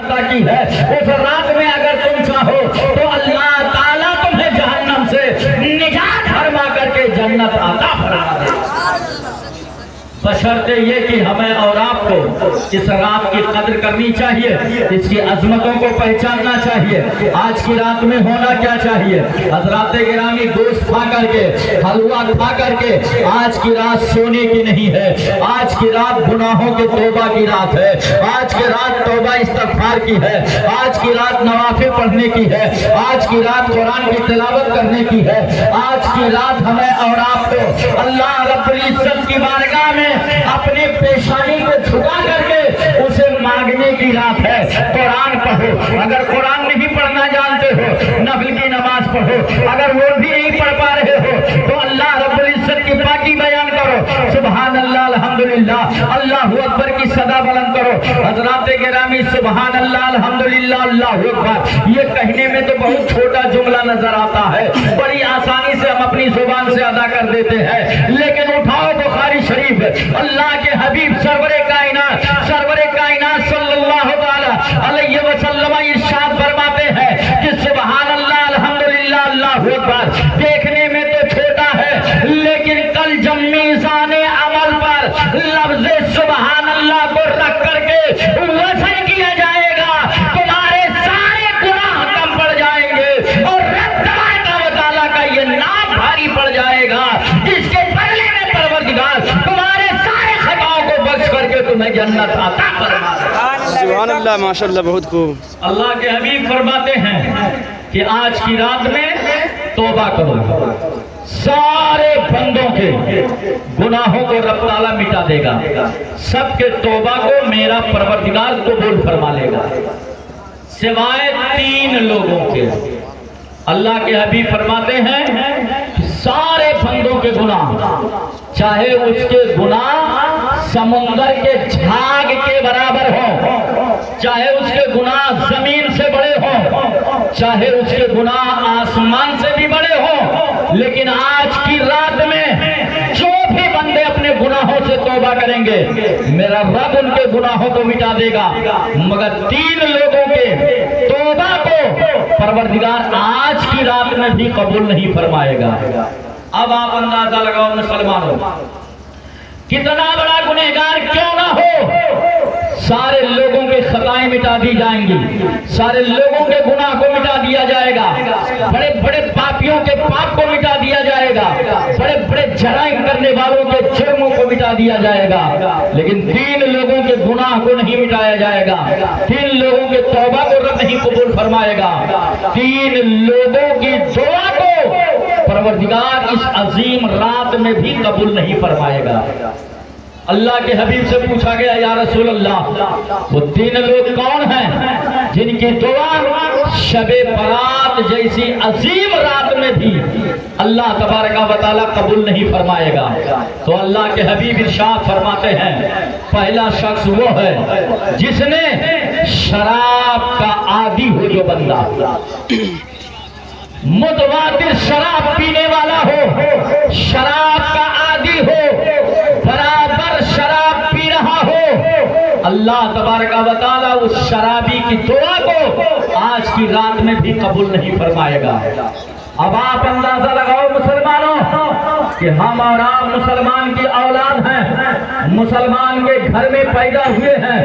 کی ہے اس رات میں اگر تم چاہو تو اللہ تعالیٰ تمہیں جہنم سے نجات فرما کر کے جنت عطا فرما دے، بشرطے یہ کہ ہمیں اور آپ کو اس رات کی قدر کرنی چاہیے، اس کی عظمتوں کو پہچاننا چاہیے۔ آج کی رات میں ہونا کیا چاہیے؟ حضرات گرامی، گوشت کھا کر کے، حلوہ کھا کر کے آج کی رات سونے کی نہیں ہے، آج کی رات گناہوں کے توبہ کی رات ہے، آج کی رات توبہ استغفار کی ہے، آج کی رات نوافل پڑھنے کی ہے، آج کی رات قرآن کی تلاوت کرنے کی ہے، آج کی رات ہمیں اور آپ کو اللہ رب العزت کی بارگاہ میں اپنی پیشانی کو جھکا کر کے اسے مانگنے کی رات ہے۔ قرآن پڑھو، اگر قرآن نہیں پڑھنا جانتے ہو نفل کی نماز پڑھو، اگر وہ بھی نہیں پڑھ پا رہے ہو تو اللہ رب العزت کی پاکی بیان کرو، سبحان اللہ الحمدللہ اللہ اکبر کی صدا بلند کرو۔ حضرات گرامی، سبحان اللہ الحمدللہ اللہ اکبر یہ کہنے میں تو بہت چھوٹا جملہ نظر آتا ہے، بڑی آسانی سے ہم اپنی زبان سے ادا کر دیتے ہیں، لیکن اٹھاؤ بخاری شریف، اللہ کے حبیب سرور کائنات صلی اللہ علیہ وسلم ارشاد فرماتے ہیں کہ سبحان اللہ الحمدللہ اللہ اکبر دیکھنے میں تو چھوٹا ہے، لیکن کل جب میزان عمل پر لفظ سبحان اللہ کو رکھ کر کے وزن کیا جائے گا، تمہارے سارے گناہ کم پڑ جائیں گے اور رب تبارک و تعالیٰ کا یہ نام بھاری پڑ جائے گا جس کے بدلے میں پروردگار تمہارے سارے خطاؤں کو بخش کر کے تمہیں جنت عطا فرما دے۔ سبحان اللہ، ماشاءاللہ، بہت خوب۔ اللہ کے حبیب فرماتے ہیں کہ آج کی رات میں توبہ کرو، سارے بندوں کے گناہوں کو رب تعالیٰ مٹا دے گا، سب کے توبہ کو میرا پروردگار قبول فرما لے گا، سوائے 3 لوگوں کے۔ اللہ کے حبیب فرماتے ہیں سارے بندوں کے گناہ، چاہے اس کے گناہ سمندر کے جھاگ کے برابر ہوں، چاہے اس کے گناہ زمین سے بڑے ہوں، چاہے اس کے گناہ آسمان سے بھی بڑے ہوں، لیکن آج کی رات میں جو بھی بندے اپنے گناہوں سے توبہ کریں گے میرا رب ان کے گناہوں کو مٹا دے گا، مگر 3 لوگوں کے توبہ کو پروردگار آج کی رات میں بھی قبول نہیں فرمائے گا۔ اب آپ اندازہ لگاؤ مسلمانوں، کتنا بڑا گنہگار کیوں نہ ہو، سارے لوگوں کے خطائیں مٹا دی جائیں گی، سارے لوگوں کے گناہ کو مٹا دیا جائے گا، بڑے بڑے پاپیوں کے پاپ کو مٹا دیا جائے گا، بڑے بڑے جرائم کرنے والوں کے جرموں کو مٹا دیا جائے گا، لیکن 3 لوگوں کے گناہ کو نہیں مٹایا جائے گا، 3 لوگوں کے توبہ کو رب نہیں قبول فرمائے گا، 3 لوگوں کی دعا کو پروردگار اس عظیم رات میں بھی قبول نہیں فرمائے گا۔ اللہ کے حبیب سے پوچھا گیا یا رسول اللہ وہ 3 لوگ کون ہیں جن کی دعا شب برات جیسی عظیم رات میں بھی اللہ تبارک و تعالیٰ قبول نہیں فرمائے گا؟ تو اللہ کے حبیب ارشاد فرماتے ہیں پہلا شخص وہ ہے جس نے شراب کا عادی ہو، جو بندہ متواتر شراب پینے والا ہو، شراب کا عادی ہو، برابر شراب پی رہا ہو، اللہ تبارک و تعالیٰ اس شرابی کی دعا کو آج کی رات میں بھی قبول نہیں فرمائے گا۔ اب آپ اندازہ لگاؤ مسلمانوں کہ ہم اور آپ مسلمان کی اولاد ہیں، مسلمان کے گھر میں پیدا ہوئے ہیں،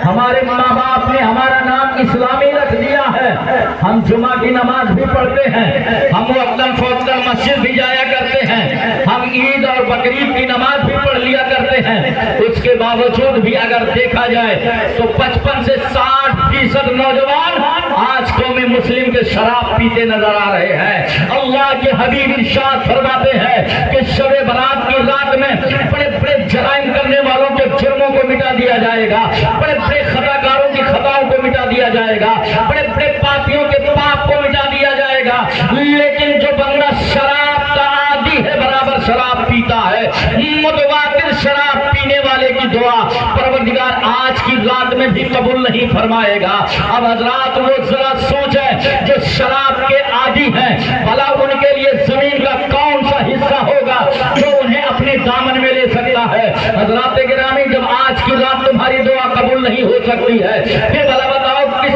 ہمارے ماں باپ نے ہمارا نام اسلامی رکھ دیا ہے، ہم جمعہ کی نماز بھی پڑھتے ہیں، ہم وقتاً فوقتاً مسجد بھی جایا کرتے ہیں، ہم عید اور بقرعید کی نماز بھی پڑھ لیا کرتے ہیں، اس کے باوجود بھی اگر دیکھا جائے تو 55 سے 60% نوجوان آج قوم مسلم کے شراب پیتے نظر آ رہے ہیں۔ اللہ کے حبیب ارشاد فرماتے ہیں کہ شب برات کی رات میں بڑے بڑے جرائم کرنے والوں کے جرموں کو مٹا دیا جائے گا، بڑے بڑے خطاکاروں کی خطاؤں کو مٹا دیا جائے گا، بڑے بڑے پاپیوں کے پاپ کو مٹا دیا جائے گا، لیکن جو بندہ شراب کا عادی ہے، برابر شراب پیتا ہے، متواتر شراب پینے والے کی دعا پروردگار آج کی رات میں بھی قبول نہیں فرمائے گا۔ اب حضرات وہ ذرا سوچیں جو شراب کے عادی ہیں، بھلا ان کے لیے زمین کا کون سا حصہ ہوگا جو انہیں اپنے دامن میں لے سکتا ہے؟ حضرات گرامی، جب آج کی رات تمہاری دعا قبول نہیں ہو سکتی ہے، پھر بھلا بتاؤ کس